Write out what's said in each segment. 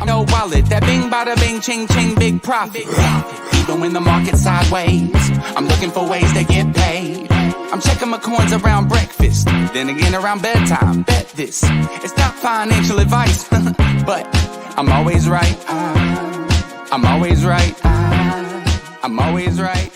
no wallet. That bing bada bing ching ching big profit. Even when the market's sideways, I'm looking for ways to get paid. I'm checking my coins around breakfast, then again around bedtime. Bet this, it's not financial advice, but I'm always right. I'm always right. I'm always right.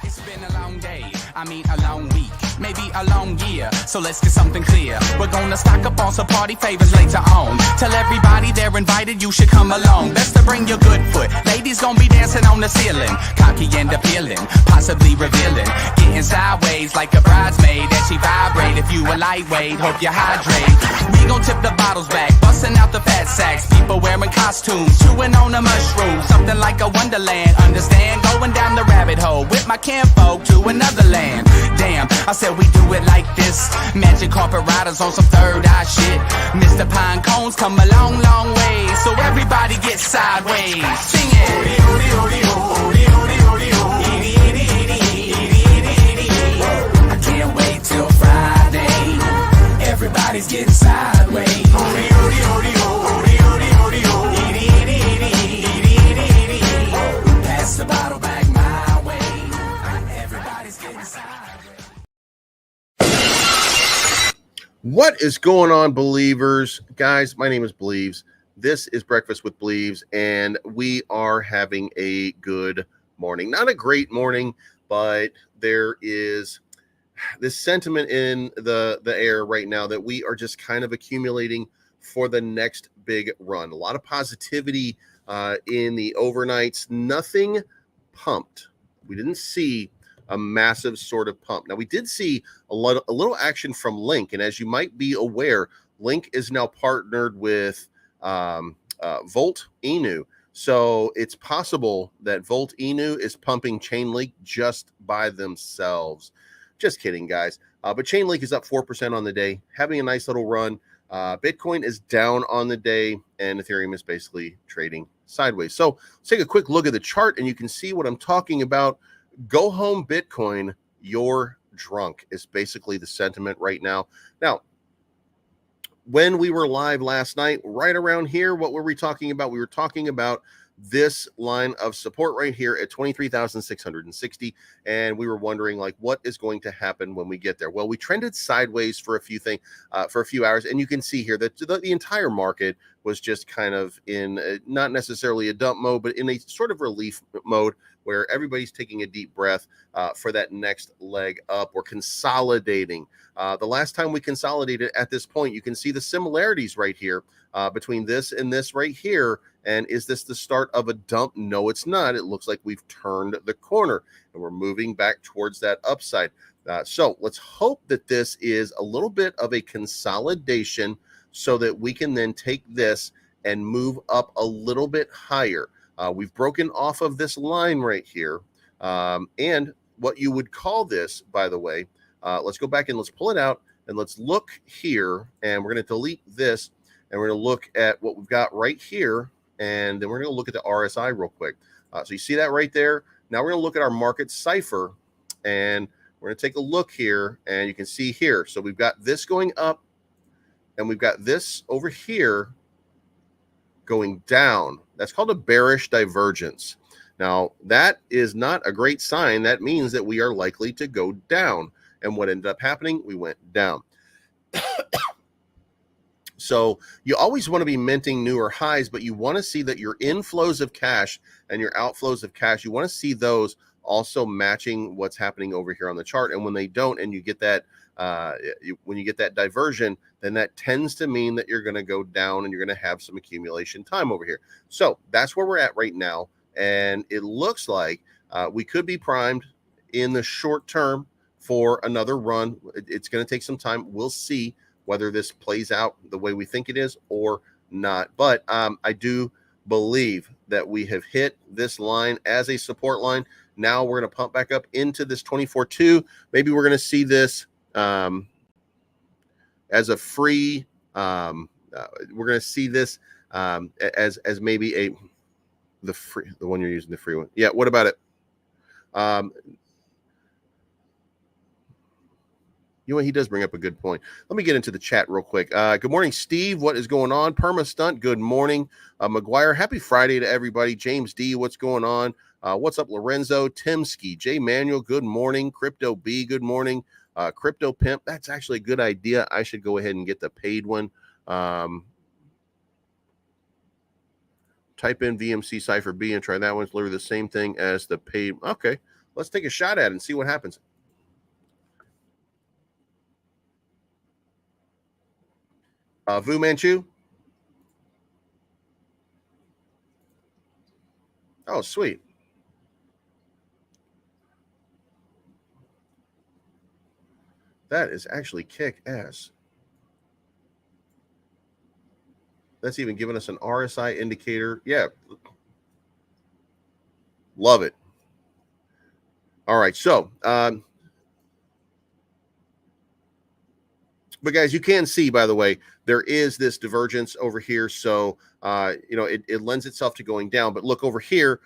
It's been a long day, I mean a long week, maybe a long year, so let's get something clear. We're gonna stock up on some party favors later on. Tell everybody they're invited, you should come along. Best to bring your good foot, ladies gonna be dancing on the ceiling. Cocky and appealing, possibly revealing, getting sideways like a bridesmaid. As she vibrate, if you a lightweight, hope you hydrate. We gon' tip the bottles back, busting out the fat sacks. People wearing costumes, chewing on a mushroom, something like a wonderland. Understand? Going down the rabbit hole with my kinfolk to another land. Damn, I said we do it like this. Magic carpet riders on some third eye shit. Mr. Pine Cones come a long, long way, so everybody get sideways. Sing it. I can't wait till Friday. Everybody's getting sideways. Pass the bottle back my way. Everybody's getting sideways. What is going on, believers? Guys, my name is Believes. This is Breakfast with Believes, and we are having a good morning. Not a great morning, but there is this sentiment in the air right now that we are just kind of accumulating for the next big run. A lot of positivity in the overnights. Nothing pumped. We didn't see a massive sort of pump. Now, we did see a little action from Link, and as you might be aware, Link is now partnered with Volt Inu. So it's possible that Volt Inu is pumping Chainlink just by themselves. Just kidding, guys. But Chainlink is up 4% on the day, having a nice little run. Bitcoin is down on the day, and Ethereum is basically trading sideways. So let's take a quick look at the chart, and you can see what I'm talking about. Go home, Bitcoin, you're drunk is basically the sentiment right now. Now, when we were live last night, right around here, what were we talking about? We were talking about this line of support right here at 23,660, and we were wondering, like, what is going to happen when we get there? Well, we trended sideways for a few hours, and you can see here that the entire market was just kind of in not necessarily a dump mode, but in a sort of relief mode where everybody's taking a deep breath for that next leg up. We're consolidating. The last time we consolidated at this point, you can see the similarities right here between this and this right here. And is this the start of a dump? No, it's not. It looks like we've turned the corner and we're moving back towards that upside. So let's hope that this is a little bit of a consolidation so that we can then take this and move up a little bit higher. We've broken off of this line right here. And what you would call this, by the way, let's go back and let's pull it out and let's look here. And we're going to delete this and we're going to look at what we've got right here. And then we're going to look at the RSI real quick. So you see that right there. Now we're going to look at our market cipher and we're going to take a look here and you can see here. So we've got this going up and we've got this over here going down. That's called a bearish divergence. Now, that is not a great sign. That means that we are likely to go down. And what ended up happening? We went down. So you always want to be minting newer highs, but you want to see that your inflows of cash and your outflows of cash, you want to see those also matching what's happening over here on the chart. And when they don't, and you get that, when you get that diversion, then that tends to mean that you're going to go down and you're going to have some accumulation time over here. So that's where we're at right now. And it looks like we could be primed in the short term for another run. It's going to take some time. We'll see whether this plays out the way we think it is or not. But I do believe that we have hit this line as a support line. Now we're going to pump back up into this 24.2. Maybe we're going to see this as a free. We're going to see this as maybe the one you're using, the free one. Yeah. What about it? You know what? He does bring up a good point. Let me get into the chat real quick. Good morning, Steve. What is going on? Perma Stunt, good morning. McGuire, happy Friday to everybody. James D, what's going on? What's up, Lorenzo? Timsky, J Manuel, good morning. Crypto B, good morning. Crypto Pimp, that's actually a good idea. I should go ahead and get the paid one. Type in VMC Cypher B and try that one. It's literally the same thing as the paid. Okay, let's take a shot at it and see what happens. Vu Manchu. Oh, sweet. That is actually kick ass. That's even giving us an RSI indicator. Yeah. Love it. All right. So, but guys, you can see, by the way, there is this divergence over here. So, it lends itself to going down. But look over here.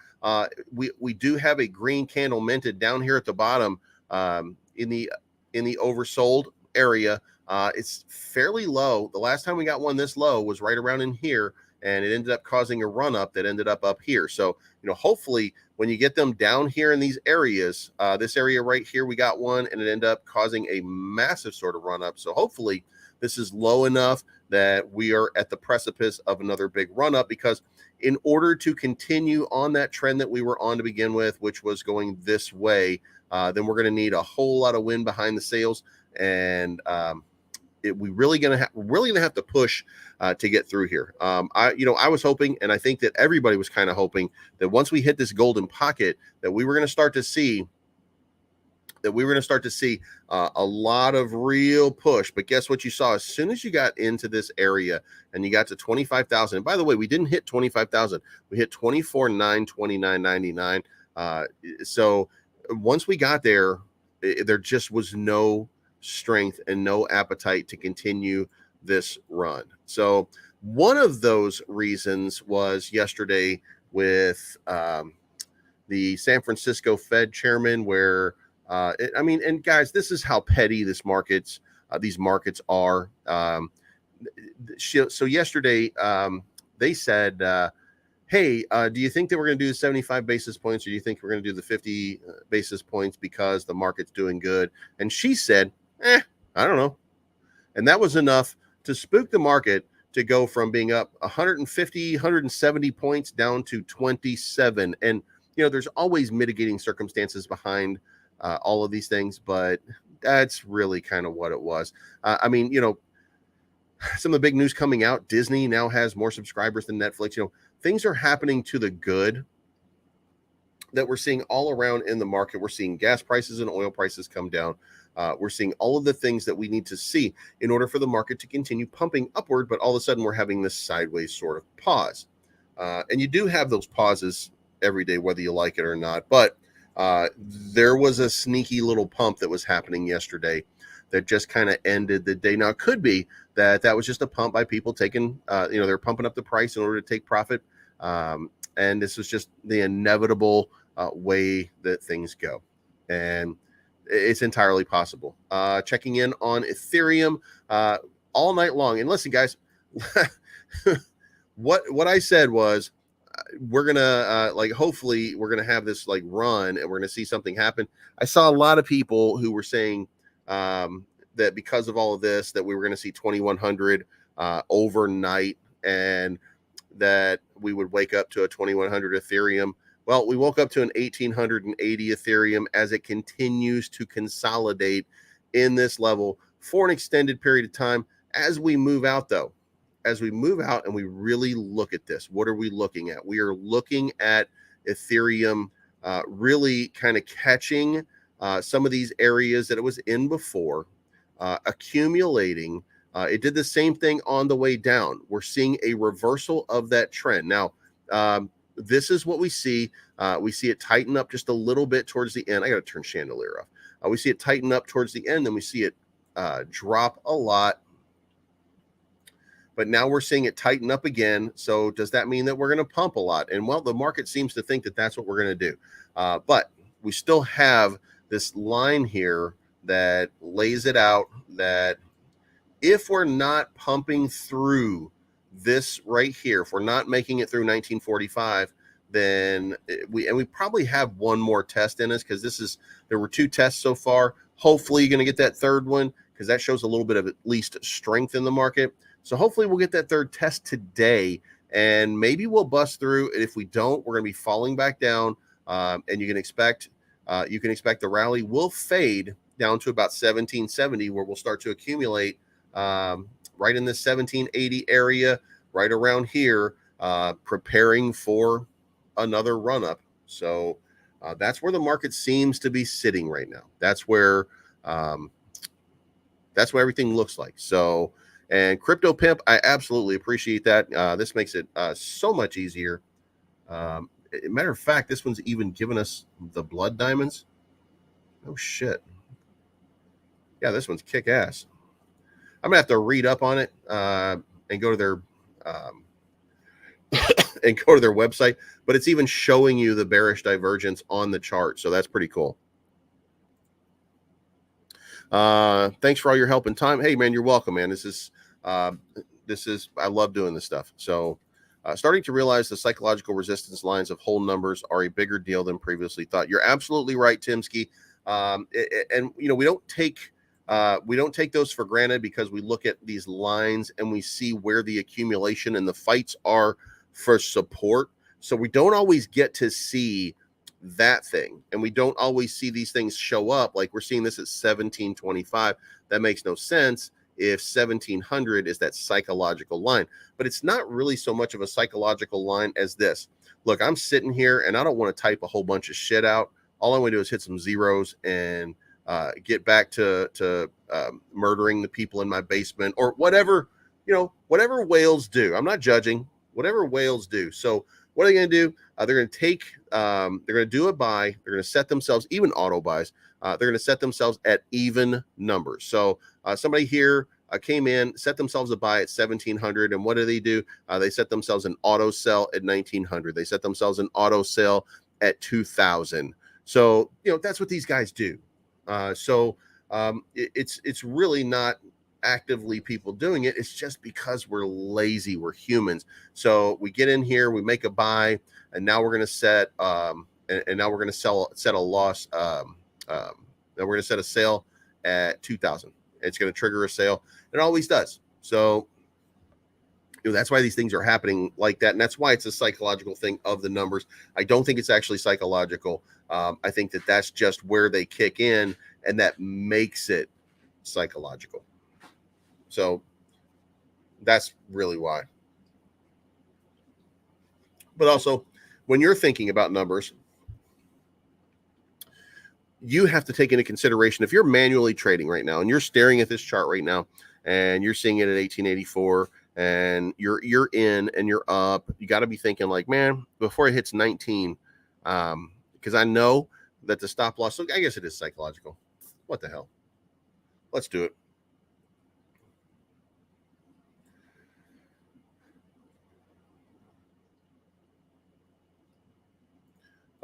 We do have a green candle minted down here at the bottom in the oversold area. It's fairly low. The last time we got one this low was right around in here, and it ended up causing a run up that ended up here. So, hopefully when you get them down here in these areas, this area right here, we got one and it ended up causing a massive sort of run up. So hopefully this is low enough that we are at the precipice of another big run up, because in order to continue on that trend that we were on to begin with, which was going this way, then we're going to need a whole lot of wind behind the sails. And we're really gonna have to push to get through here. I was hoping, and I think that everybody was kind of hoping, that once we hit this golden pocket, that we were going to start to see a lot of real push. But guess what you saw? As soon as you got into this area and you got to 25,000, and by the way, we didn't hit 25,000. We hit 24,929.99. So once we got there, there just was no strength and no appetite to continue this run. So one of those reasons was yesterday with the San Francisco Fed chairman, where and guys, this is how petty these markets are. So yesterday they said, hey, do you think that we're going to do the 75 basis points, or do you think we're going to do the 50 basis points because the market's doing good? And she said, I don't know. And that was enough to spook the market to go from being up 150, 170 points down to 27. And, there's always mitigating circumstances behind all of these things, but that's really kind of what it was. Some of the big news coming out, Disney now has more subscribers than Netflix. Things are happening to the good that we're seeing all around in the market. We're seeing gas prices and oil prices come down. We're seeing all of the things that we need to see in order for the market to continue pumping upward, but all of a sudden we're having this sideways sort of pause. And you do have those pauses every day, whether you like it or not. But there was a sneaky little pump that was happening yesterday that just kind of ended the day. Now, it could be that was just a pump by people taking, they're pumping up the price in order to take profit. And this was just the inevitable way that things go. And it's entirely possible. Checking in on Ethereum all night long. And listen, guys, what I said was, we're gonna hopefully we're gonna have this run, and we're gonna see something happen. I saw a lot of people who were saying that because of all of this, that we were gonna see 2100 overnight, and that we would wake up to a 2100 Ethereum. Well, we woke up to an 1880 Ethereum as it continues to consolidate in this level for an extended period of time. As we move out, though, and we really look at this, what are we looking at? We are looking at Ethereum really kind of catching some of these areas that it was in before, accumulating. It did the same thing on the way down. We're seeing a reversal of that trend. Now, this is what we see. We see it tighten up just a little bit towards the end. I got to turn chandelier off. We see it tighten up towards the end, then we see it drop a lot. But now we're seeing it tighten up again. So does that mean that we're going to pump a lot? And well, the market seems to think that that's what we're going to do. But we still have this line here that lays it out that if we're not pumping through this right here, if we're not making it through 1945, then we probably have one more test in us, because there were 2 tests so far. Hopefully you're going to get that third one, because that shows a little bit of at least strength in the market. So hopefully we'll get that third test today, and maybe we'll bust through. And if we don't, we're going to be falling back down, and you can expect the rally will fade down to about 1770, where we'll start to accumulate right in this 1780 area, right around here, preparing for another run up. So that's where the market seems to be sitting right now. That's where everything looks like. So, and Crypto Pimp, I absolutely appreciate that. This makes it so much easier. Matter of fact, this one's even given us the blood diamonds. Oh shit. Yeah, this one's kick ass. I'm gonna have to read up on it and go to their website, but it's even showing you the bearish divergence on the chart, so that's pretty cool. Thanks for all your help and time. Hey man, you're welcome, man. This is I love doing this stuff. So starting to realize the psychological resistance lines of whole numbers are a bigger deal than previously thought. You're absolutely right, Timsky. And you know, we don't take those for granted, because we look at these lines and we see where the accumulation and the fights are for support. So we don't always get to see that thing, and we don't always see these things show up. Like we're seeing this at 1725. That makes no sense if 1700 is that psychological line, but it's not really so much of a psychological line as this. Look, I'm sitting here and I don't want to type a whole bunch of shit out. All I want to do is hit some zeros and get back to murdering the people in my basement, or whatever, whatever whales do. I'm not judging. Whatever whales do. So what are they going to do? They're going to take, they're going to do a buy. They're going to set themselves, even auto buys. They're going to set themselves at even numbers. So somebody here came in, set themselves a buy at 1700. And what do? They set themselves an auto sell at 1900. They set themselves an auto sell at 2000. So, that's what these guys do. It's really not actively people doing it. It's just because we're lazy. We're humans. So we get in here, we make a buy, and now we're going to set and now we're going to set a loss. Then we're going to set a sale at 2000. It's going to trigger a sale. It always does. So that's why these things are happening like that, and that's why it's a psychological thing of the numbers. I don't think it's actually psychological. I think that that's just where they kick in, and that makes it psychological. So that's really why. But also, when you're thinking about numbers, you have to take into consideration, if you're manually trading right now and you're staring at this chart right now and you're seeing it at 1884 and you're in and you're up, you got to be thinking like, man, before it hits 19, because I know that the stop loss, I guess it is psychological. What the hell? Let's do it.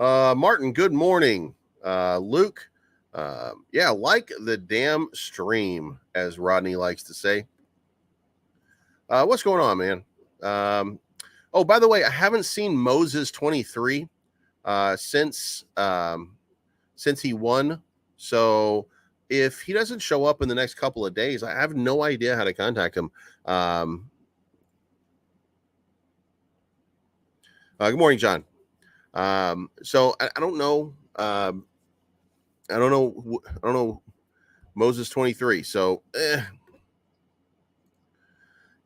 Martin, good morning. Luke, yeah, like the damn stream, as Rodney likes to say. What's going on, man? Oh, by the way, I haven't seen Moses 23 since he won. So if he doesn't show up in the next couple of days, I have no idea how to contact him. Good morning, John. So I don't know. I don't know Moses 23. So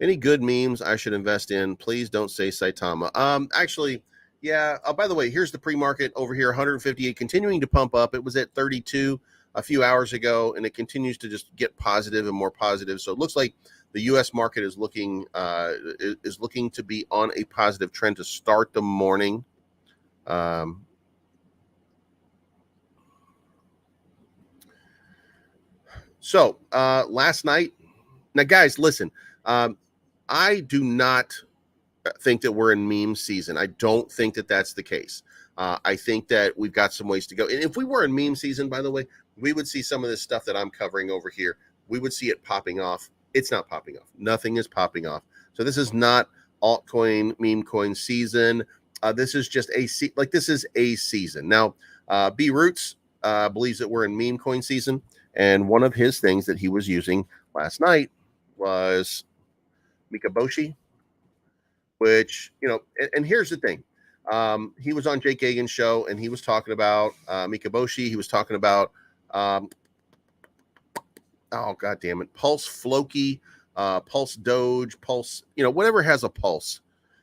any good memes I should invest in? Please don't say Saitama. Actually, yeah. By the way, here's the pre-market over here, 158, continuing to pump up. It was at 32 a few hours ago, and it continues to just get positive and more positive. So it looks like the U.S. market is looking to be on a positive trend to start the morning. So last night, now guys, listen, I do not think that we're in meme season. I don't think that that's the case. I think that we've got some ways to go. And if we were in meme season, by the way, we would see some of this stuff that I'm covering over here. We would see it popping off. It's not popping off. Nothing is popping off. So this is not altcoin, meme coin season. This is just this is a season. Now, B Roots believes that we're in meme coin season. And one of his things that he was using last night was Mikaboshi, which, and here's the thing. He was on Jake Gagan's show and he was talking about Mikaboshi. He was talking about, oh, God damn it, Pulse Floki, Pulse Doge, Pulse, whatever has a pulse.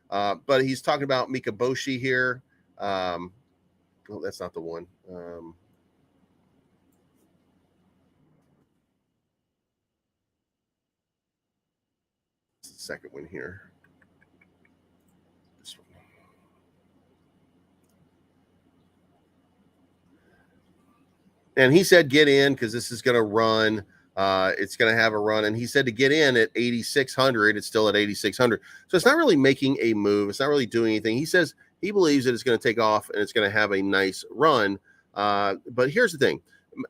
But he's talking about Mikaboshi here. Oh, that's not the one. Second one here. This one. And he said get in because this is going to run. It's going to have a run. And he said to get in at 8,600. It's still at 8,600. So it's not really making a move. It's not really doing anything. He says he believes that it's going to take off and it's going to have a nice run. But here's the thing.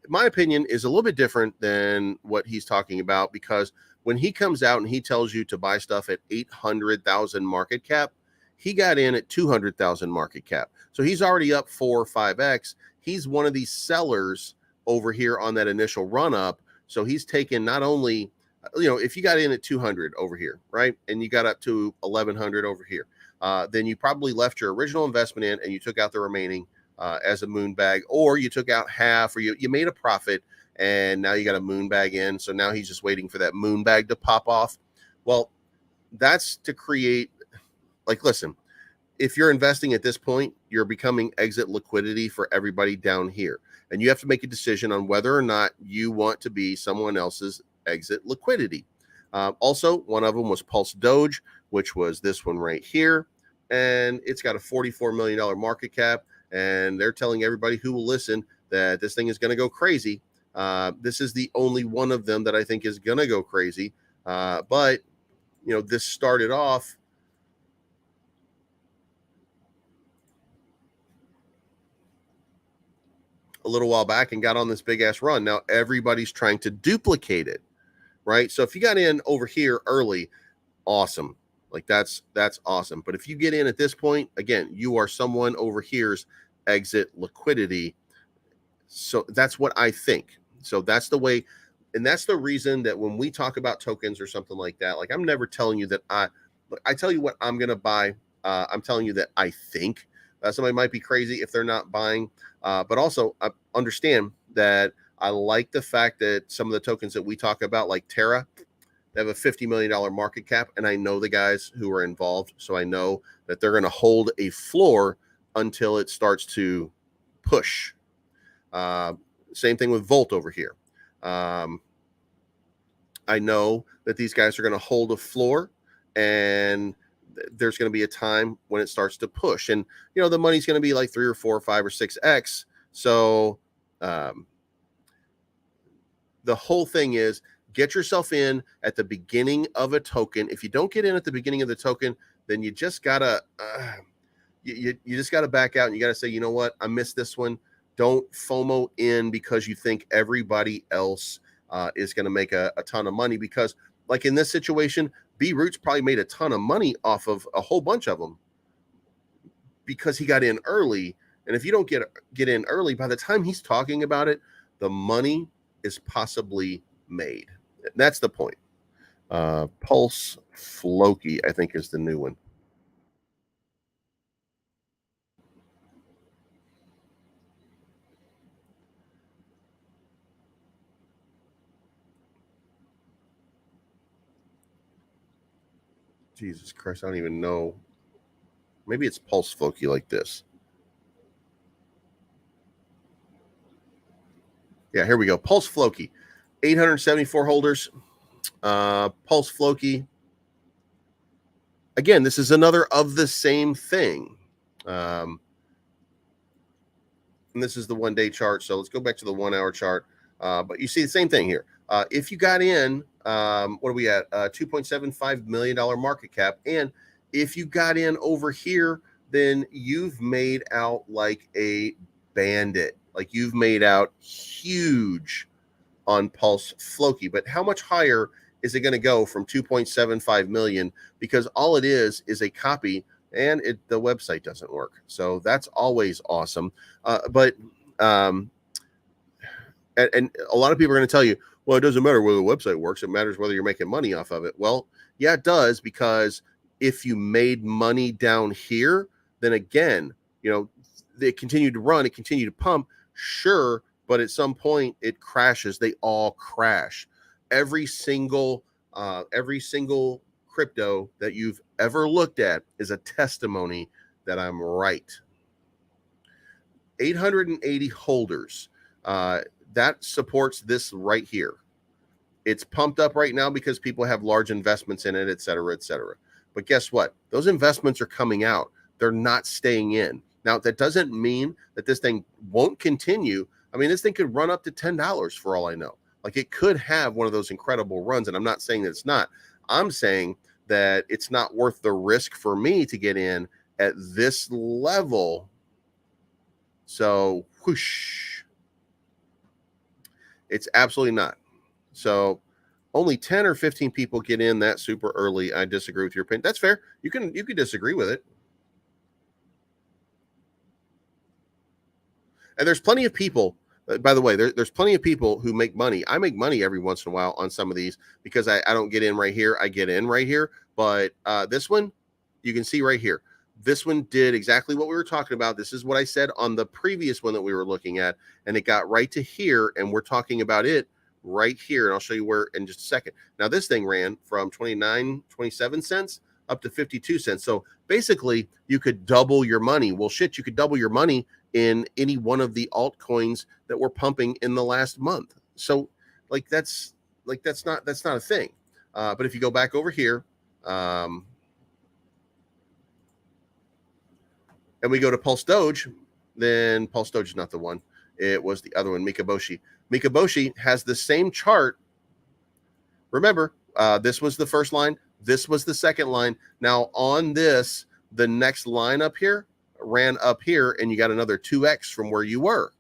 My opinion is a little bit different than what he's talking about, because when he comes out and he tells you to buy stuff at 800,000 market cap, he got in at 200,000 market cap. So he's already up 4 or 5x. He's one of these sellers over here on that initial run up. So he's taken not only, if you got in at 200 over here, right, and you got up to 1,100 over here, then you probably left your original investment in and you took out the remaining as a moon bag, or you took out half, or you made a profit and now you got a moon bag in. So now he's just waiting for that moon bag to pop off. Well, that's to create, listen, if you're investing at this point, you're becoming exit liquidity for everybody down here. And you have to make a decision on whether or not you want to be someone else's exit liquidity. Also, one of them was Pulse Doge, which was this one right here. And it's got a $44 million market cap. And they're telling everybody who will listen that this thing is going to go crazy. This is the only one of them that I think is going to go crazy. But, this started off a little while back and got on this big ass run. Now everybody's trying to duplicate it, right? So if you got in over here early, awesome. That's awesome. But if you get in at this point, again, you are someone over here's exit liquidity. So that's what I think. So that's the way, and that's the reason that when we talk about tokens or something like that, I'm never telling you that I tell you what I'm going to buy. I'm telling you that I think somebody might be crazy if they're not buying. But also I understand that I like the fact that some of the tokens that we talk about, like Terra, they have a $50 million market cap. And I know the guys who are involved. So I know that they're going to hold a floor until it starts to push. Same thing with Volt over here. I know that these guys are going to hold a floor, and there's going to be a time when it starts to push, and the money's going to be like 3 or 4 or 5 or 6x. So the whole thing is get yourself in at the beginning of a token. If you don't get in at the beginning of the token, then you just gotta you just gotta back out, and you gotta say, you know what, I missed this one. Don't FOMO in because you think everybody else is going to make a ton of money, because like in this situation, B Roots probably made a ton of money off of a whole bunch of them because he got in early. And if you don't get in early, by the time he's talking about it, the money is possibly made. That's the point. Pulse Floki, I think, is the new one. Jesus Christ, I don't even know. Maybe it's Pulse Floki like this. Yeah, here we go. Pulse Floki, 874 holders. Pulse Floki. Again, this is another of the same thing. And this is the 1 day chart. So let's go back to the 1 hour chart. But you see the same thing here. If you got in, what are we at? $2.75 million market cap. And if you got in over here, then you've made out like a bandit. Like, you've made out huge on Pulse Floki, but how much higher is it going to go from 2.75 million? Because all it is a copy, and the website doesn't work. So that's always awesome. But and a lot of people are going to tell you, well, it doesn't matter whether the website works. It matters whether you're making money off of it. Well, yeah, it does, because if you made money down here, then again, they continue to run, it continued to pump, sure, but at some point it crashes. They all crash. Every single crypto that you've ever looked at is a testimony that I'm right. 880 holders. That supports this right here. It's pumped up right now because people have large investments in it, et cetera, et cetera. But guess what? Those investments are coming out. They're not staying in. Now, that doesn't mean that this thing won't continue. I mean, this thing could run up to $10 for all I know. Like, it could have one of those incredible runs, and I'm not saying that it's not. I'm saying that it's not worth the risk for me to get in at this level. So, whoosh. It's absolutely not. So, only 10 or 15 people get in that super early. I disagree with your opinion. That's fair. You can disagree with it. And there's plenty of people, by the way, there's plenty of people who make money. I make money every once in a while on some of these because I don't get in right here. I get in right here. But this one, you can see right here. This one did exactly what we were talking about. This is what I said on the previous one that we were looking at. And it got right to here. And we're talking about it right here. And I'll show you where in just a second. Now, this thing ran from 27 cents up to 52 cents. So basically, you could double your money. Well, shit, you could double your money in any one of the altcoins that were pumping in the last month. So that's not a thing. But if you go back over here, and we go to Pulse Doge, then Pulse Doge is not the one. It was the other one, Mikaboshi. Mikaboshi has the same chart. Remember, this was the first line. This was the second line. Now on this, the next line up here ran up here, and you got another 2x from where you were.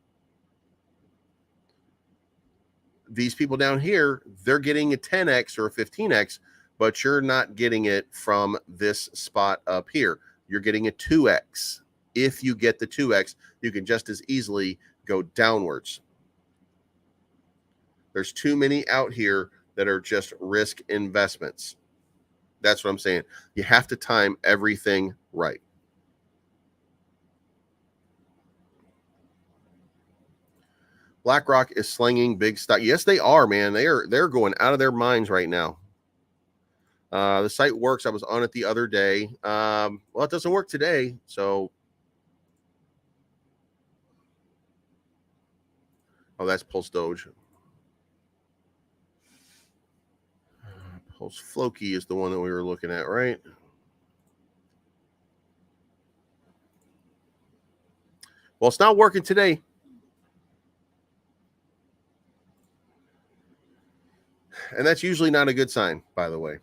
These people down here, they're getting a 10x or a 15x, but you're not getting it from this spot up here. You're getting a 2x. If you get the 2x, you can just as easily go downwards. There's too many out here that are just risk investments. That's what I'm saying. You have to time everything right. BlackRock is slinging big stock. Yes, they are, man. They're going out of their minds right now. The site works. I was on it the other day. Well, it doesn't work today. So, oh, that's Pulse Doge. Pulse Floki is the one that we were looking at, right? Well, it's not working today. And that's usually not a good sign, by the way.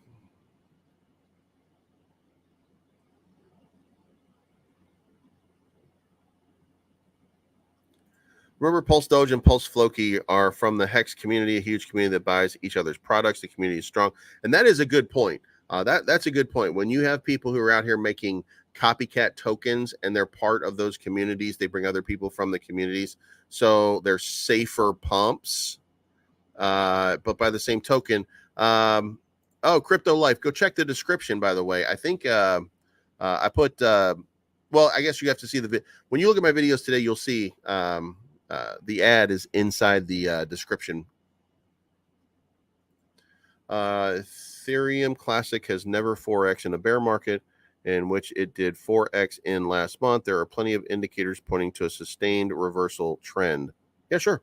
Remember, Pulse Doge and Pulse Floki are from the Hex community, a huge community that buys each other's products. The community is strong. And that is a good point. That's a good point. When you have people who are out here making copycat tokens and they're part of those communities, they bring other people from the communities. So they're safer pumps. But by the same token, Crypto Life, go check the description, by the way. I think I put, well, I guess you have to see the video. When you look at my videos today, you'll see the ad is inside the description. Ethereum Classic has never 4x in a bear market, in which it did 4x in last month. There are plenty of indicators pointing to a sustained reversal trend. Yeah, sure.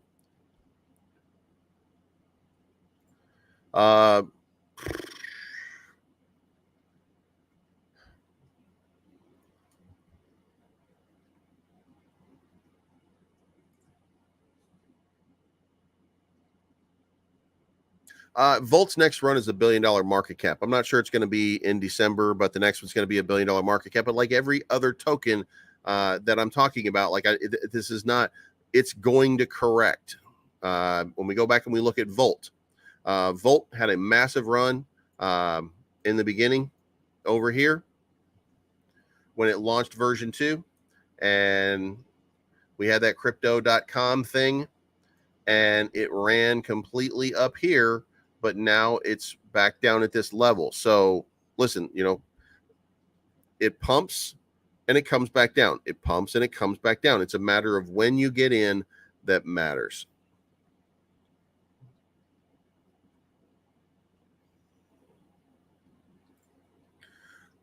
Volt's next run is $1 billion market cap. I'm not sure it's going to be in December, but the next one's going to be $1 billion market cap. But like every other token that I'm talking about, this is not. it's going to correct. When we go back and we look at Volt, Volt had a massive run in the beginning over here when it launched version 2, and we had that crypto.com thing, and it ran completely up here, but now it's back down at this level. So listen, it pumps and it comes back down. It pumps and it comes back down. It's a matter of when you get in that matters.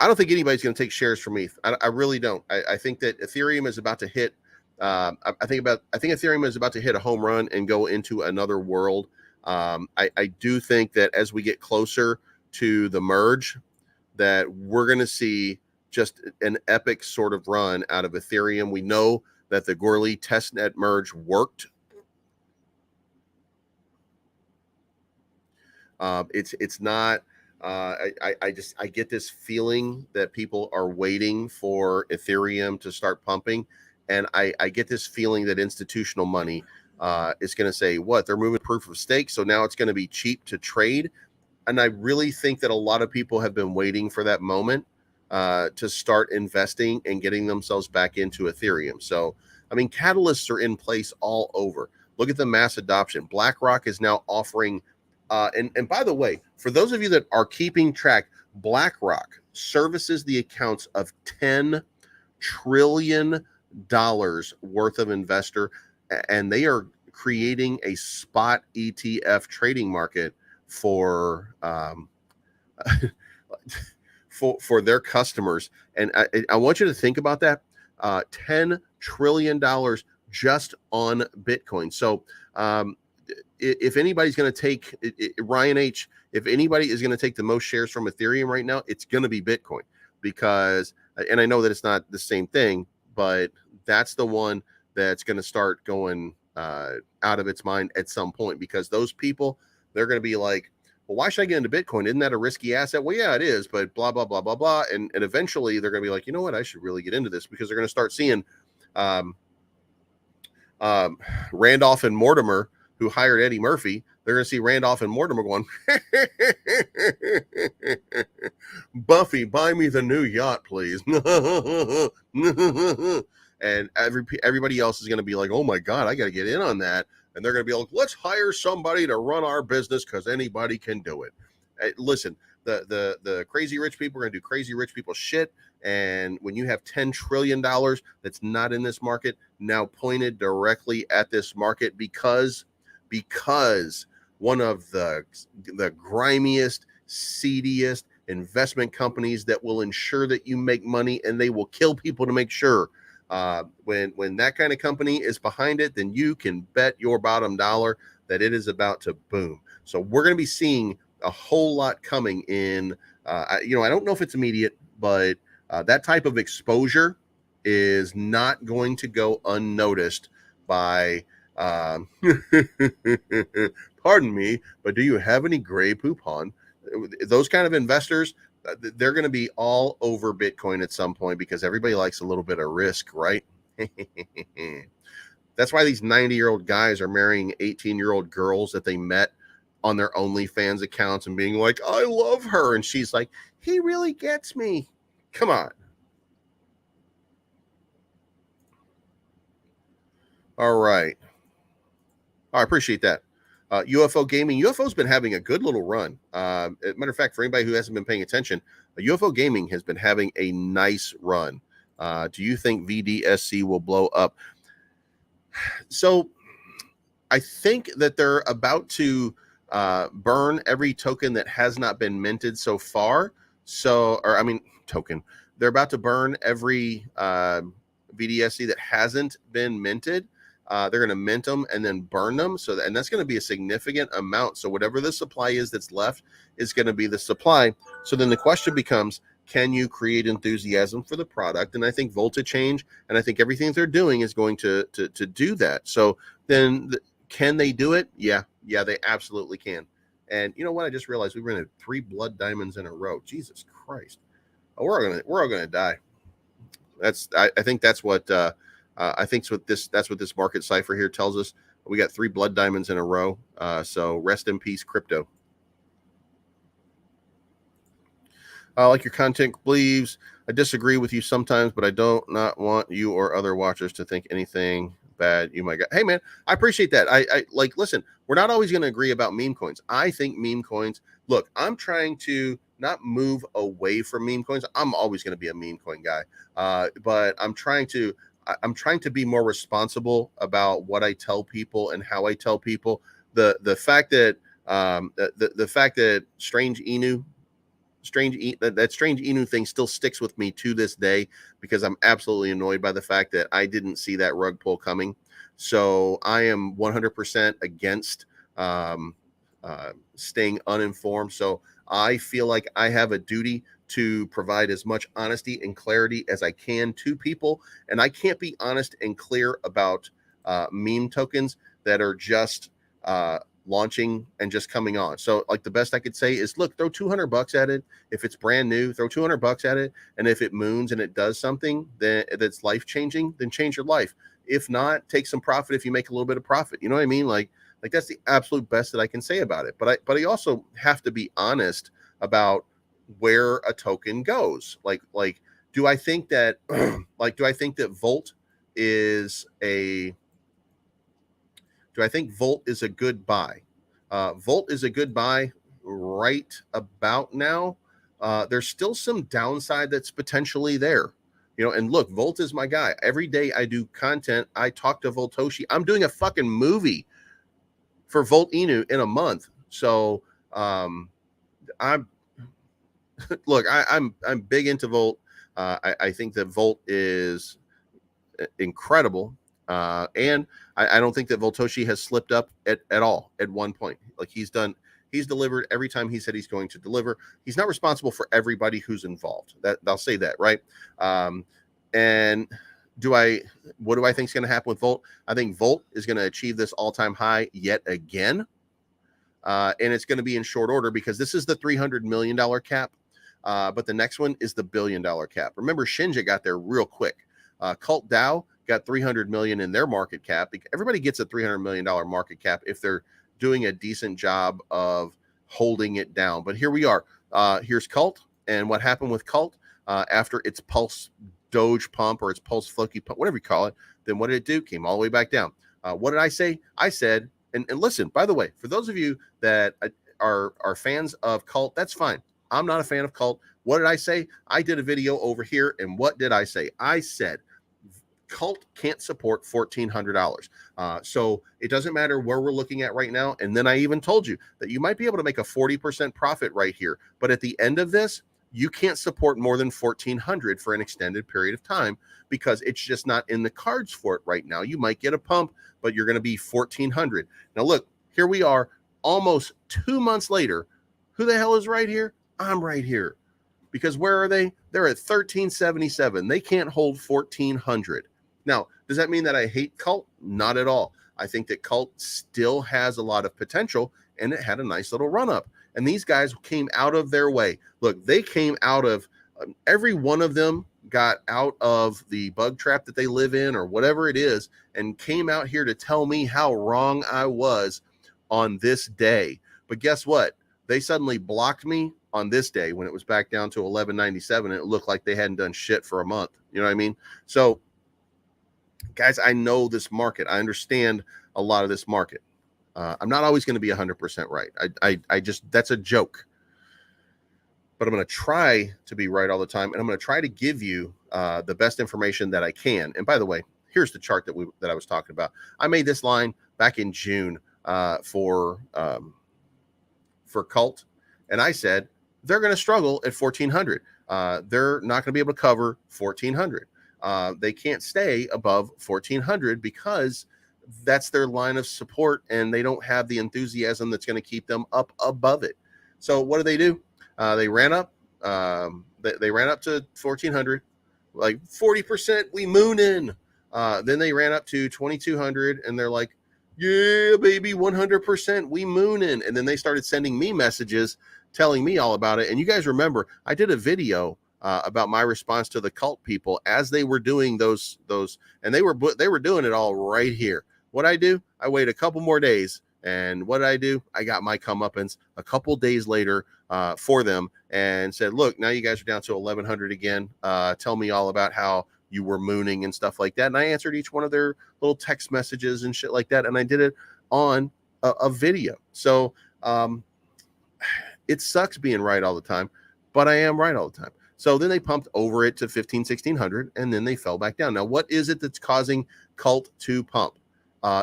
I don't think anybody's going to take shares from ETH. I really don't. I think that Ethereum is about to hit. I think Ethereum is about to hit a home run and go into another world. I do think that as we get closer to the merge, that we're going to see just an epic sort of run out of Ethereum. We know that the Goerli testnet merge worked. It's not. I get this feeling that people are waiting for Ethereum to start pumping, and I get this feeling that institutional money is going to say, what, they're moving proof of stake, so now it's going to be cheap to trade. And I really think that a lot of people have been waiting for that moment to start investing and getting themselves back into Ethereum. So, I mean, catalysts are in place all over. Look at the mass adoption. BlackRock is now offering and by the way, for those of you that are keeping track, BlackRock services the accounts of $10 trillion worth of investor, and they are creating a spot ETF trading market for for their customers. And I want you to think about that. $10 trillion just on Bitcoin. So if anybody's going to take Ryan H, if anybody is going to take the most shares from Ethereum right now, it's going to be Bitcoin, because, and I know that it's not the same thing, but that's the one that's going to start going out of its mind at some point, because those people, they're going to be like, well, why should I get into Bitcoin? Isn't that a risky asset? Well, yeah, it is, but blah, blah, blah, blah, blah. And eventually they're going to be like, you know what? I should really get into this, because they're going to start seeing Randolph and Mortimer, who hired Eddie Murphy. They're going to see Randolph and Mortimer going, Buffy, buy me the new yacht, please. And everybody else is going to be like, oh my God, I got to get in on that. And they're going to be like, let's hire somebody to run our business, because anybody can do it. Listen, the crazy rich people are going to do crazy rich people shit. And when you have $10 trillion that's not in this market, now pointed directly at this market, because one of the grimiest, seediest investment companies that will ensure that you make money, and they will kill people to make sure. When that kind of company is behind it, then you can bet your bottom dollar that it is about to boom. So we're going to be seeing a whole lot coming in. I don't know if it's immediate, but that type of exposure is not going to go unnoticed by pardon me, but do you have any gray poupon? Those kind of investors, they're going to be all over Bitcoin at some point, because everybody likes a little bit of risk, right? That's why these 90-year-old guys are marrying 18-year-old girls that they met on their OnlyFans accounts and being like, I love her. And she's like, he really gets me. Come on. All right. I appreciate that. UFO gaming. UFO's been having a good little run. As a matter of fact, for anybody who hasn't been paying attention, UFO gaming has been having a nice run. Do you think VDSC will blow up? So I think that they're about to burn every token that has not been minted so far. Token. They're about to burn every VDSC that hasn't been minted. They're going to mint them and then burn them. And that's going to be a significant amount. So whatever the supply is that's left is going to be the supply. So then the question becomes, can you create enthusiasm for the product? And I think Volta Change, and I think everything they're doing is going to do that. So then can they do it? Yeah, they absolutely can. And you know what? I just realized we rented 3 blood diamonds in a row. Jesus Christ. Oh, we're all gonna die. I think that's what I think that's what this market cipher here tells us. We got 3 blood diamonds in a row. So rest in peace, crypto. I like your content, believes. I disagree with you sometimes, but I don't not want you or other watchers to think anything bad you might get. Hey man, I appreciate that. I like, listen, we're not always going to agree about meme coins. I think meme coins, look, I'm trying to not move away from meme coins. I'm always going to be a meme coin guy. But I'm trying to be more responsible about what I tell people and how I tell people. The fact that the fact that that strange Inu thing still sticks with me to this day, because I'm absolutely annoyed by the fact that I didn't see that rug pull coming. So I am 100% against staying uninformed. So I feel like I have a duty to provide as much honesty and clarity as I can to people. And I can't be honest and clear about meme tokens that are just launching and just coming on. So like the best I could say is, look, throw $200 at it. If it's brand new, throw $200 at it. And if it moons and it does something that's life changing, then change your life. If not, take some profit if you make a little bit of profit. You know what I mean? Like that's the absolute best that I can say about it. But I also have to be honest about where a token goes. Like do I think that Volt is a Do I think Volt is a good buy? Volt is a good buy right about now. There's still some downside that's potentially there. And look, Volt is my guy. Every day I do content, I talk to Voltoshi. I'm doing a fucking movie for Volt Inu in a month. So I'm big into Volt. I think that Volt is incredible. And I don't think that Voltoshi has slipped up at all at one point. Like he's delivered every time he said he's going to deliver. He's not responsible for everybody who's involved. That I'll say that, right? And what do I think is going to happen with Volt? I think Volt is going to achieve this all-time high yet again. And it's going to be in short order because this is the $300 million cap. But the next one is the $1 billion cap. Remember, Shinja got there real quick. Cult DAO got 300 million in their market cap. Everybody gets a $300 million market cap if they're doing a decent job of holding it down. But here we are. Here's Cult. And what happened with Cult after its Pulse Doge pump or its Pulse Floki pump, whatever you call it, then what did it do? Came all the way back down. What did I say? I said, and listen, by the way, for those of you that are fans of Cult, that's fine. I'm not a fan of Cult. What did I say? I did a video over here. And what did I say? I said, Cult can't support $1,400. So it doesn't matter where we're looking at right now. And then I even told you that you might be able to make a 40% profit right here. But at the end of this, you can't support more than 1,400 for an extended period of time because it's just not in the cards for it right now. You might get a pump, but you're going to be 1,400. Now, look, here we are almost 2 months later. Who the hell is right here? I'm right here. Because where are they? They're at 1,377. They can't hold 1,400. Now, does that mean that I hate Cult? Not at all. I think that Cult still has a lot of potential, and it had a nice little run up. And these guys came out of their way. Look, they came out of every one of them got out of the bug trap that they live in or whatever it is and came out here to tell me how wrong I was on this day. But guess what? They suddenly blocked me on this day when it was back down to 1197 and it looked like they hadn't done shit for a month. You know what I mean? So guys, I know this market. I understand a lot of this market. I'm not always going to be 100% right. I just, that's a joke. But I'm going to try to be right all the time. And I'm going to try to give you the best information that I can. And by the way, here's the chart that I was talking about. I made this line back in June for Cult. And I said, they're going to struggle at 1,400. They're not going to be able to cover 1,400. They can't stay above 1,400 because that's their line of support and they don't have the enthusiasm that's going to keep them up above it. So what do? They ran up. They ran up to 1,400, like 40%. We moon in. Then they ran up to 2,200, and they're like, "Yeah, baby, 100%. We moon in." And then they started sending me messages telling me all about it. And you guys remember, I did a video about my response to the cult people as they were doing those, and they were doing it all right here. What I do, I wait a couple more days, and what I do, I got my comeuppance a couple days later for them, and said, look, now you guys are down to 1100 again. Tell me all about how you were mooning and stuff like that. And I answered each one of their little text messages and shit like that, and I did it on a video. So it sucks being right all the time, but I am right all the time. So then they pumped over it to 1600, and then they fell back down. Now, what is it that's causing cult to pump?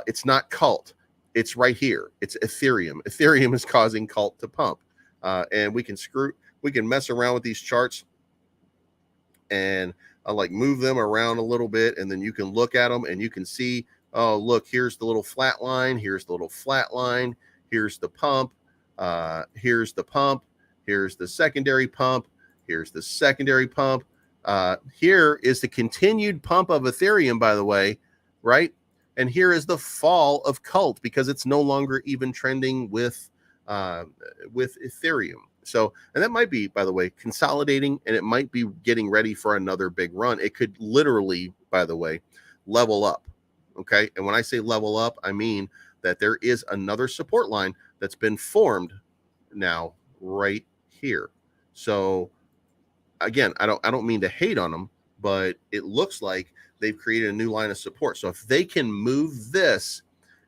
It's not cult. It's right here. It's Ethereum. Ethereum is causing cult to pump. And we can mess around with these charts, and I like move them around a little bit, and then you can look at them and you can see, oh, look, here's the little flat line. Here's the little flat line. Here's the pump. Here's the pump. Here's the secondary pump. Here's the secondary pump. Here is the continued pump of Ethereum, by the way, right? And here is the fall of cult because it's no longer even trending with Ethereum. So, and that might be, by the way, consolidating, and it might be getting ready for another big run. It could literally, by the way, level up. Okay. And when I say level up, I mean that there is another support line that's been formed now right here. So again, I don't mean to hate on them, but it looks like they've created a new line of support. So if they can move this,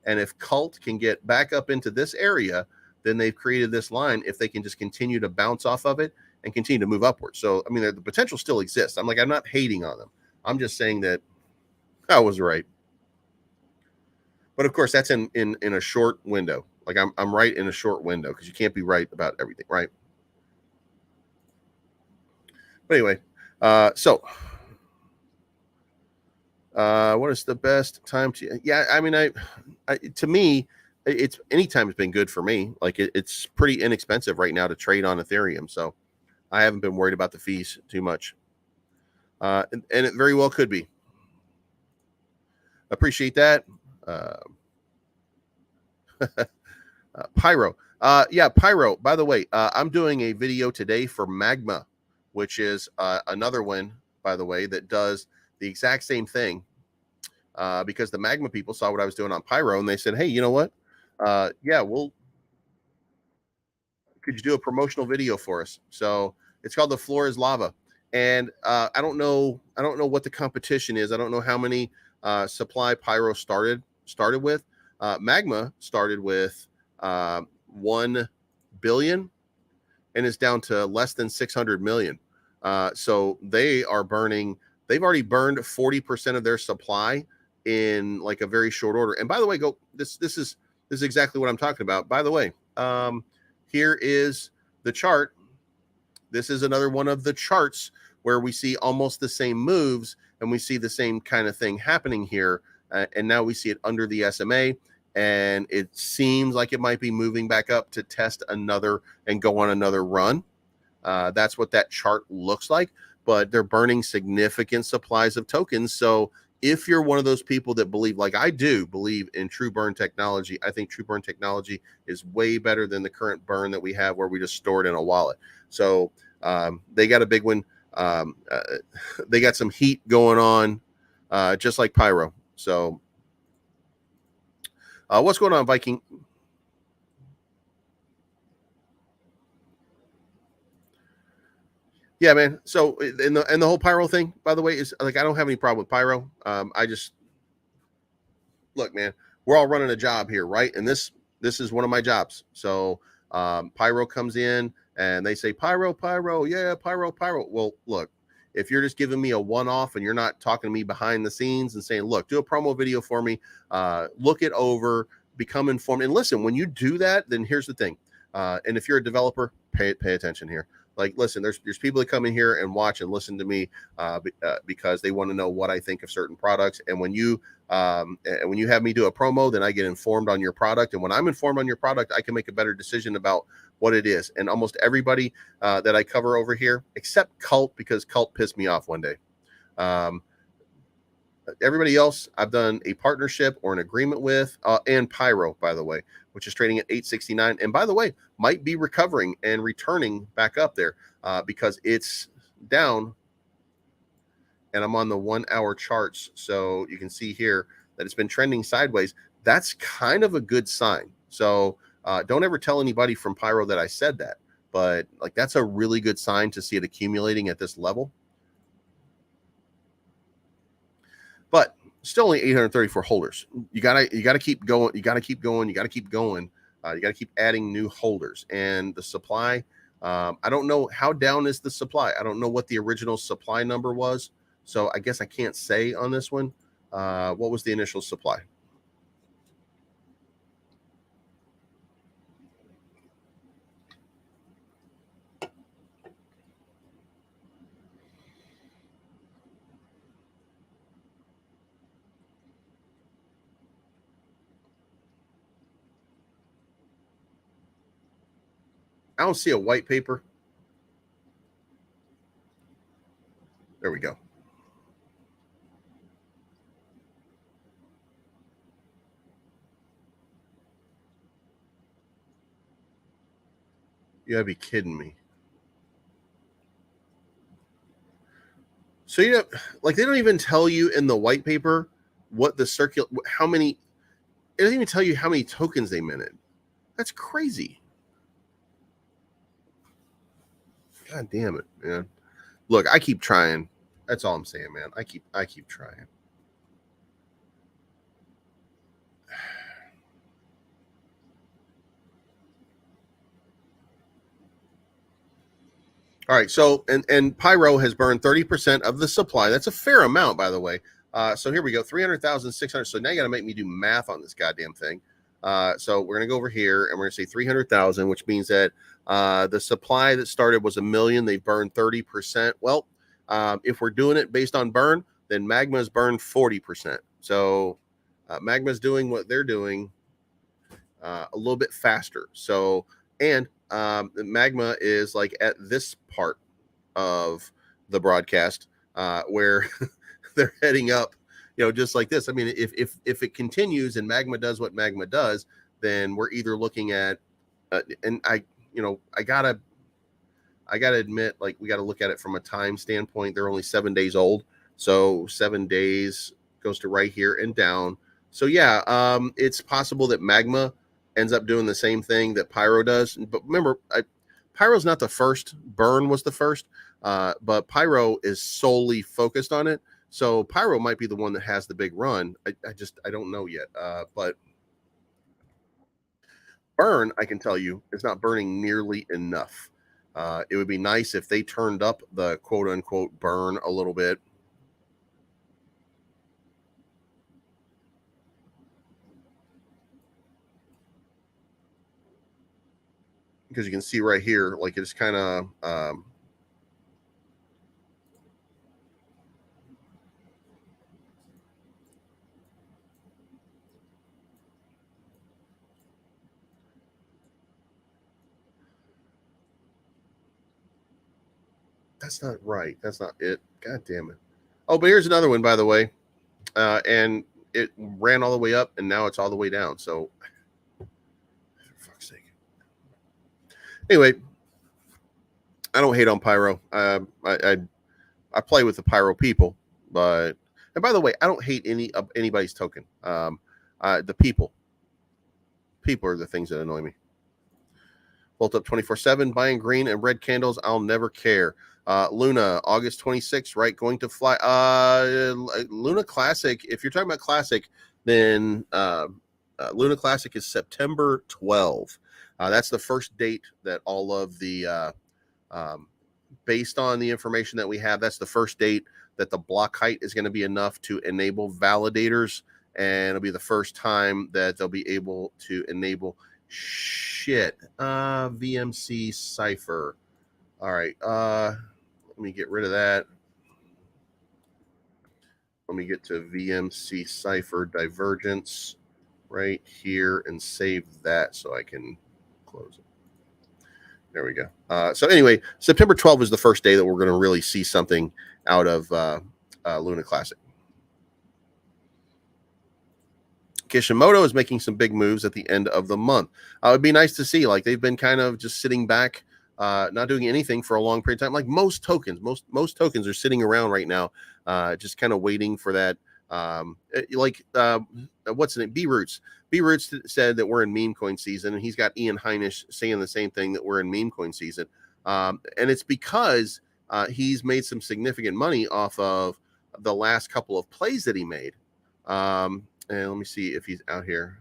and if cult can get back up into this area, then they've created this line. If they can just continue to bounce off of it and continue to move upwards. So, I mean, the potential still exists. I'm not hating on them. I'm just saying that I was right. But of course, that's in a short window. Like I'm right in a short window because you can't be right about everything, right? But anyway, what is the best time to? Yeah, I mean, I to me, it's anytime has been good for me. Like it's pretty inexpensive right now to trade on Ethereum, so I haven't been worried about the fees too much. And it very well could be. Appreciate that. Pyro. Yeah, Pyro. By the way, I'm doing a video today for Magma, which is another one, by the way, that does the exact same thing. Because the Magma people saw what I was doing on Pyro, and they said, hey, you know what? Yeah, could you do a promotional video for us? So it's called The Floor is Lava. And I don't know what the competition is. I don't know how many supply Pyro started with. Magma started with 1 billion and is down to less than 600 million. So they've already burned 40% of their supply in like a very short order. And by the way, this is exactly what I'm talking about. By the way, here is the chart. This is another one of the charts where we see almost the same moves, and we see the same kind of thing happening here. And now we see it under the SMA, and it seems like it might be moving back up to test another and go on another run. That's what that chart looks like, but they're burning significant supplies of tokens. So if you're one of those people that believe, like I do believe in true burn technology, I think true burn technology is way better than the current burn that we have where we just store it in a wallet. So they got a big one. They got some heat going on, just like Pyro. So what's going on, Viking? Yeah, man. So and the whole Pyro thing, by the way, is like I don't have any problem with Pyro. I just look, man, we're all running a job here, right? And this is one of my jobs. So Pyro comes in and they say Pyro, yeah, Pyro. Well, look, if you're just giving me a one-off and you're not talking to me behind the scenes and saying, look, do a promo video for me, look it over, become informed, and listen. When you do that, then here's the thing. And if you're a developer, pay attention here. Like, listen, there's people that come in here and watch and listen to me because they want to know what I think of certain products. And when you have me do a promo, then I get informed on your product. And when I'm informed on your product, I can make a better decision about what it is. And almost everybody that I cover over here, except Cult, because Cult pissed me off one day. Everybody else, I've done a partnership or an agreement with, and Pyro, by the way, which is trading at 869. And by the way, might be recovering and returning back up there because it's down, and I'm on the 1 hour charts. So you can see here that it's been trending sideways. That's kind of a good sign. So don't ever tell anybody from Pyro that I said that, but like that's a really good sign to see it accumulating at this level. But still only 834 holders. You gotta keep going. You gotta keep going. You gotta keep going. You gotta keep adding new holders. And the supply, I don't know how down is the supply. I don't know what the original supply number was. So I guess I can't say on this one. What was the initial supply? I don't see a white paper. There we go. You gotta be kidding me. So, you know, like they don't even tell you in the white paper what the how many, it doesn't even tell you how many tokens they minted. That's crazy. God damn it, man. Look, I keep trying. That's all I'm saying, man. I keep trying. All right, so and Pyro has burned 30% of the supply. That's a fair amount, by the way. So here we go, 300,600. So now you got to make me do math on this goddamn thing. So we're gonna go over here and we're gonna say 300,000, which means that the supply that started was 1 million. They've burned 30%. Well, if we're doing it based on burn, then Magma's burned 40%. So Magma's doing what they're doing a little bit faster. So and Magma is like at this part of the broadcast where they're heading up, you know, just like this. I mean, if it continues and Magma does what Magma does, then we're either looking at and I gotta admit, like we got to look at it from a time standpoint. They're only 7 days old, so 7 days goes to right here and down. So yeah, it's possible that Magma ends up doing the same thing that Pyro does. But remember, Pyro's not the first. Burn was the first, but Pyro is solely focused on it. So Pyro might be the one that has the big run. I don't know yet. But Burn, I can tell you, is not burning nearly enough. It would be nice if they turned up the quote unquote burn a little bit. Because you can see right here, like it's kind of that's not right. That's not it. God damn it. Oh, but here's another one, by the way. And it ran all the way up and now it's all the way down. So for fuck's sake. Anyway, I don't hate on Pyro. I play with the Pyro people, but and by the way, I don't hate anybody's token. The people are the things that annoy me. Bolt up 24/7, buying green and red candles. I'll never care. Luna, August 26th, right? Going to fly. Luna Classic. If you're talking about Classic, then Luna Classic is September 12th. That's the first date that all of the based on the information that we have, that's the first date that the block height is going to be enough to enable validators, and it'll be the first time that they'll be able to enable VMC Cipher. All right, let me get rid of that. Let me get to VMC Cipher Divergence right here and save that so I can close it. There we go. So anyway, September 12th is the first day that we're going to really see something out of Luna Classic. Kishimoto is making some big moves at the end of the month. It would be nice to see, like they've been kind of just sitting back not doing anything for a long period of time. Like most tokens, most tokens are sitting around right now, just kind of waiting for that. What's the name? B Roots. B Roots said that we're in meme coin season, and he's got Ian Heinisch saying the same thing, that we're in meme coin season. And it's because he's made some significant money off of the last couple of plays that he made. And let me see if he's out here.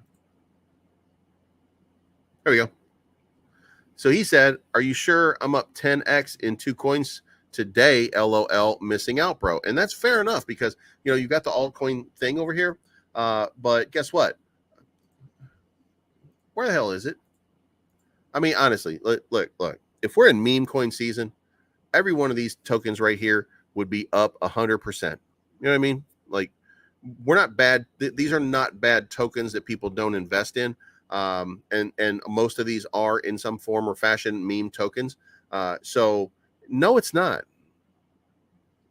There we go. So he said, "Are you sure I'm up 10x in 2 coins today? LOL, missing out, bro." And that's fair enough, because you got the altcoin thing over here. But guess what? Where the hell is it? I mean, honestly, look. If we're in meme coin season, every one of these tokens right here would be up 100%. You know what I mean? Like, we're not bad. These are not bad tokens that people don't invest in. And most of these are in some form or fashion meme tokens. So no, it's not.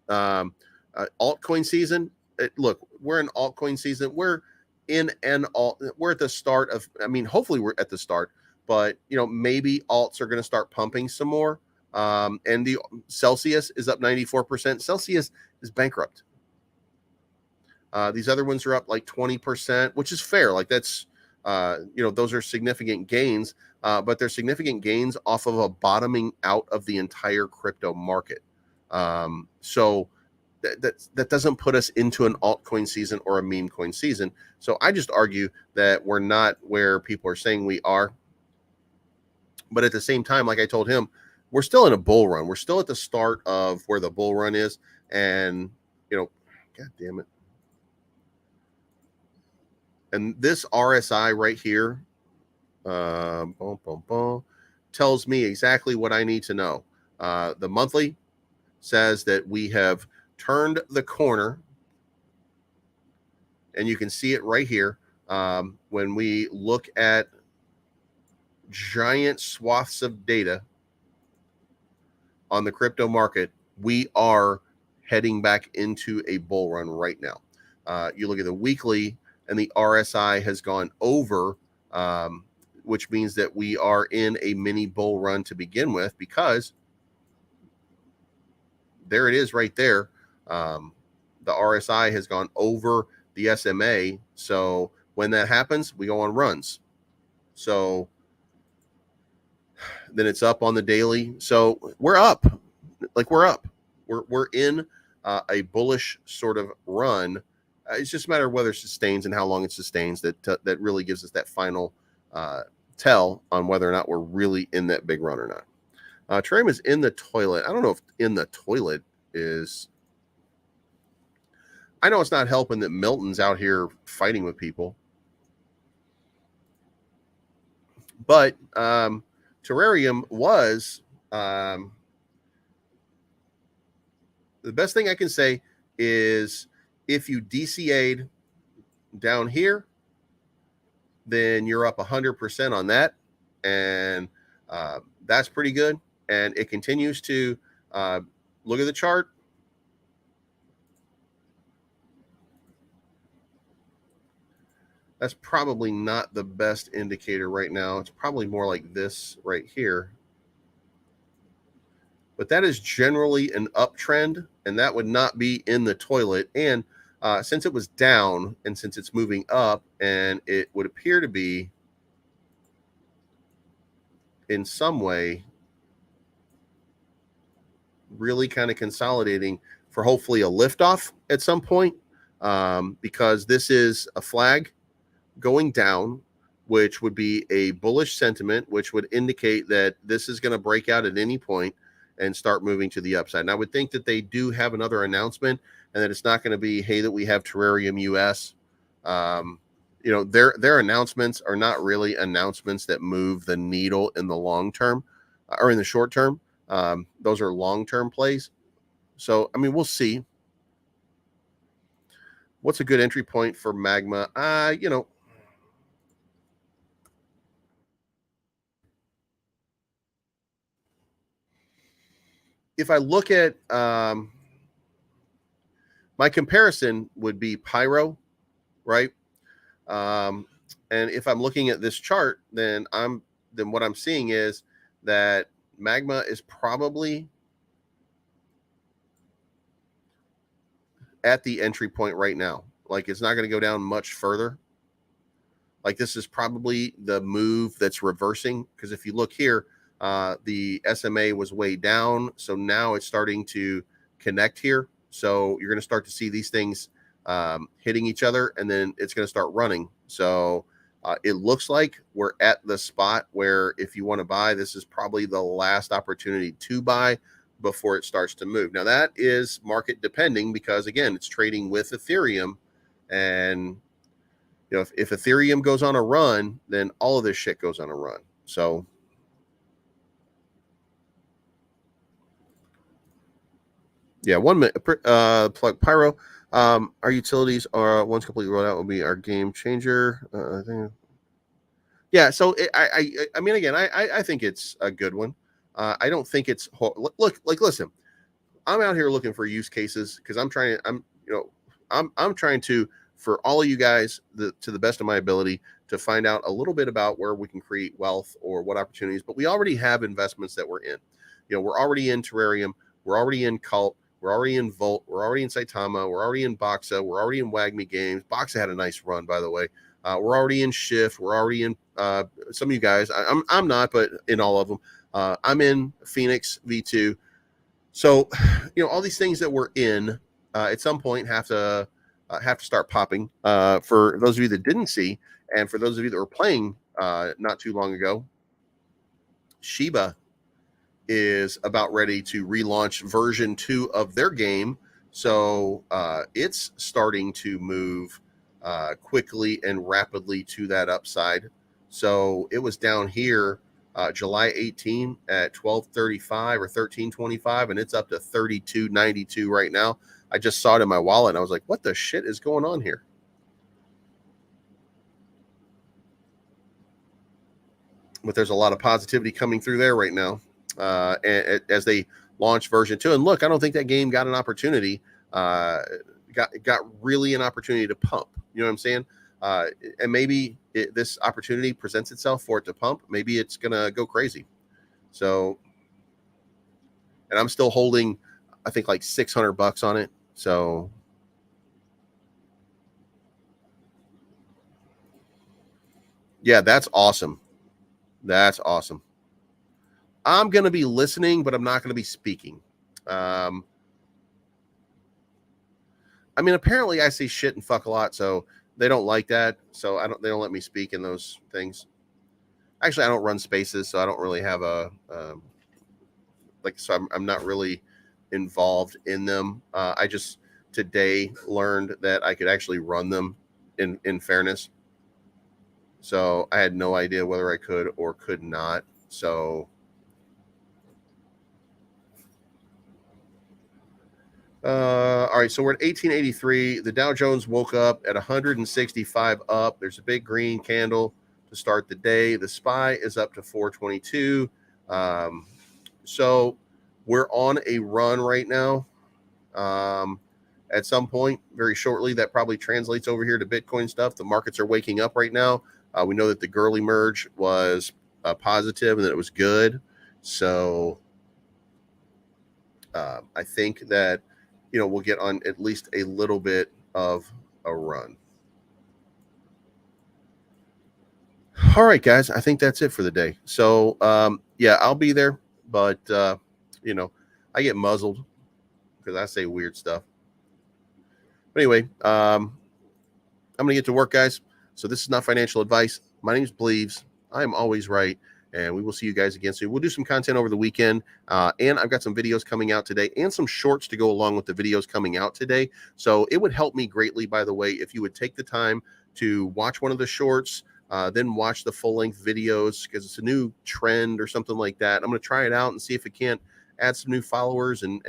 Altcoin season. Look, we're in altcoin season. We're at the start of, hopefully we're at the start, but maybe alts are going to start pumping some more. And the Celsius is up 94%. Celsius is bankrupt. These other ones are up like 20%, which is fair. Like that's, those are significant gains, but they're significant gains off of a bottoming out of the entire crypto market. So that doesn't put us into an altcoin season or a meme coin season. So I just argue that we're not where people are saying we are. But at the same time, like I told him, we're still in a bull run. We're still at the start of where the bull run is. And, God damn it. And this RSI right here tells me exactly what I need to know. The monthly says that we have turned the corner, and you can see it right here. When we look at giant swaths of data on the crypto market, we are heading back into a bull run right now. You look at the weekly, and the RSI has gone over, which means that we are in a mini bull run to begin with, because there it is right there. The RSI has gone over the SMA. So when that happens, we go on runs. So then it's up on the daily. So we're up. We're in a bullish sort of run. It's just a matter of whether it sustains and how long it sustains that really gives us that final tell on whether or not we're really in that big run or not. Ethereum is in the toilet. I don't know if in the toilet is... I know it's not helping that Milton's out here fighting with people. But Terrarium was... the best thing I can say is if you DCA'd down here, then you're up 100% on that. And that's pretty good. And it continues to look at the chart. That's probably not the best indicator right now. It's probably more like this right here. But that is generally an uptrend, and that would not be in the toilet. And since it was down, and since it's moving up, and it would appear to be in some way really kind of consolidating for hopefully a liftoff at some point, because this is a flag going down, which would be a bullish sentiment, which would indicate that this is going to break out at any point and start moving to the upside. And I would think that they do have another announcement, and that it's not going to be, hey, that we have Terrarium US. Their announcements are not really announcements that move the needle in the long term or in the short term. Those are long-term plays. So, we'll see. What's a good entry point for Magma? If I look at my comparison would be Pyro, right? And if I'm looking at this chart, then what I'm seeing is that Magma is probably at the entry point right now. Like, it's not going to go down much further. Like, this is probably the move that's reversing, because if you look here, the SMA was way down, so now it's starting to connect here. So you're going to start to see these things hitting each other, and then it's going to start running. So it looks like we're at the spot where, if you want to buy, this is probably the last opportunity to buy before it starts to move. Now, that is market depending, because again, it's trading with Ethereum, and if Ethereum goes on a run, then all of this shit goes on a run. So yeah, 1 minute. Plug pyro. Our utilities are, once completely rolled out, will be our game changer. I think. Yeah. So I mean, again, I think it's a good one. I don't think it's look, like, listen, I'm out here looking for use cases, because I'm trying to, for all of you guys, to the best of my ability, to find out a little bit about where we can create wealth or what opportunities. But we already have investments that we're in. We're already in Terrarium, we're already in Cult, we're already in Volt, we're already in Saitama, we're already in Boxa, we're already in Wagme Games. Boxa had a nice run, by the way. We're already in Shift, we're already in some of you guys. I'm not, but in all of them. I'm in Phoenix V2. So, all these things that we're in at some point have to start popping. For those of you that didn't see, and for those of you that were playing not too long ago, Shiba is about ready to relaunch version 2 of their game. So it's starting to move quickly and rapidly to that upside. So it was down here July 18 at 12.35 or 13.25, and it's up to 32.92 right now. I just saw it in my wallet, and I was like, what the shit is going on here? But there's a lot of positivity coming through there right now as they launch version 2. And look, I don't think that game got an opportunity, got really an opportunity to pump. You know what I'm saying? And maybe this opportunity presents itself for it to pump. Maybe it's going to go crazy. So, and I'm still holding, I think, like $600 on it. So yeah, that's awesome. That's awesome. I'm going to be listening, but I'm not going to be speaking. I mean, apparently I say shit and fuck a lot, so they don't like that. So they don't let me speak in those things. Actually, I don't run spaces, so I don't really have so I'm not really involved in them. I just today learned that I could actually run them in fairness. So I had no idea whether I could or could not. So all right, so we're at 1883. The Dow Jones woke up at 165 up. There's a big green candle to start the day. The SPY is up to 422. So we're on a run right now. At some point, very shortly, that probably translates over here to Bitcoin stuff. The markets are waking up right now. We know that the Gurley merge was positive and that it was good. So I think that, we'll get on at least a little bit of a run. All right, guys, I think that's it for the day. So yeah, I'll be there, but I get muzzled because I say weird stuff. But anyway, I'm going to get to work, guys. So this is not financial advice. My name is Bleaves. I am always right. And we will see you guys again soon. We'll do some content over the weekend. And I've got some videos coming out today and some shorts to go along with the videos coming out today. So it would help me greatly, by the way, if you would take the time to watch one of the shorts, then watch the full-length videos, because it's a new trend or something like that. I'm going to try it out and see if it can't add some new followers and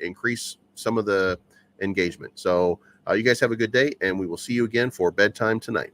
increase some of the engagement. So you guys have a good day, and we will see you again for bedtime tonight.